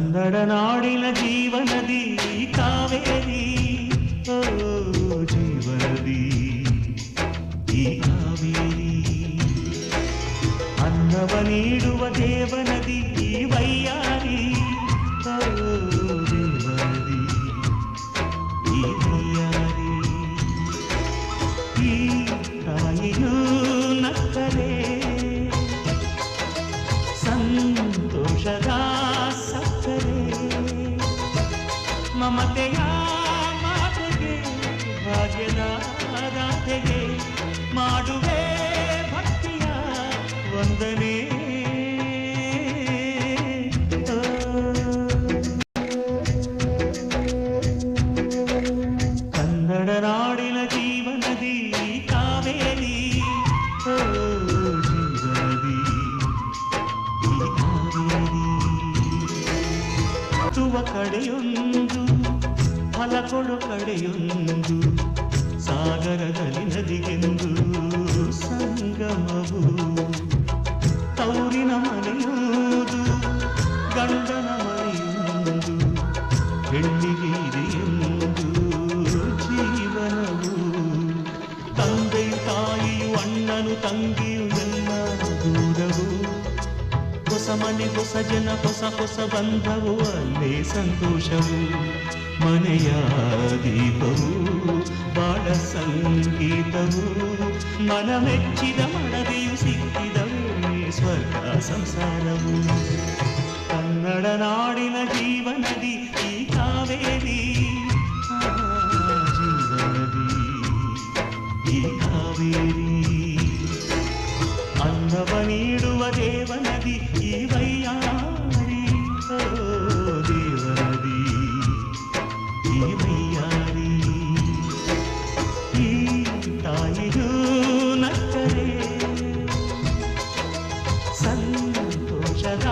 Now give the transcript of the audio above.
ಕನ್ನಡ ನಾಡಿನ ಜೀವನದಿ ಕಾವೇರಿ, ಓ ಜೀವನದಿ ಈ ಕಾವೇರಿ. ಅನ್ನವ ನೀಡುವ ದೇವನದಿ ಈ ವೈಯಾರಿ, ಓ ದೇವನದಿ ಈ ವೈಯಾರಿ. ಈ ತಾಯಿಯೂ ನಕ್ಕರೆ ಸಂತೋಷದ ಸಕ್ಕರೆ, ಮಮತೆಯ ಮಾತೆಗೆ ಭಾಗ್ಯದ ರಾಧೆಗೆ ಮಾಡುವೆ ಭಕ್ತಿಯ ವಂದನೆ. ಕನ್ನಡ ನಾಡಿನ ಜೀವನದಿ ಕಾವೇರಿ, ಓ ಜೀವನದಿ ಈ ಕಾವೇರಿ. ಹುಟ್ಟುವ ಕಡೆಯೊಂದು ಫಲ ಕೊಡು ಕಡೆಯೊಂದು, ಸಾಗರದಲ್ಲಿ ನದಿಗೆಂದು ಸಂಗಮವು. ತೌರಿನ ಮನೆಯುವುದು ಗಂಡನ ಮನೆಯೊಂದು, ಹೆಣ್ಣಿಗೆ ಇದೆಯೆಂದು ಜೀವನವು. ತಂದೆಯು ತಾಯಿಯು ಅಣ್ಣನು ತಂಗಿಯು ಎಲ್ಲ ದೂರವು. ಹೊಸ ಮನೆ ಹೊಸ ಜನ ಹೊಸ ಹೊಸ ಬಂಧವು, ಅಲ್ಲೇ ಸಂತೋಷವು. ಮನೆಯ ದೀಪವು ಬಾಳ ಸಂಗೀತವು, ಮನ ಮೆಚ್ಚಿದ ಮಡದೆಯು ಸಿಕ್ಕಿದವೇ ಸ್ವರ್ಗ ಸಂಸಾರವು. ಕನ್ನಡ ನಾಡಿನ ಜೀವನದಿ ಈ ಕಾವೇರಿ, ಜೀವನದಿ ಈ ಕಾವೇರಿ. ಅನ್ನವ ನೀಡುವ ದೇವನದಿ ಈ ವೈಯಾರಿ, ಓ ದೇವನದಿ ಈ ವೈಯಾರಿ. ಈ ತಾಯಿಯೂ ನಕ್ಕರೆ ಸಂತೋಷದ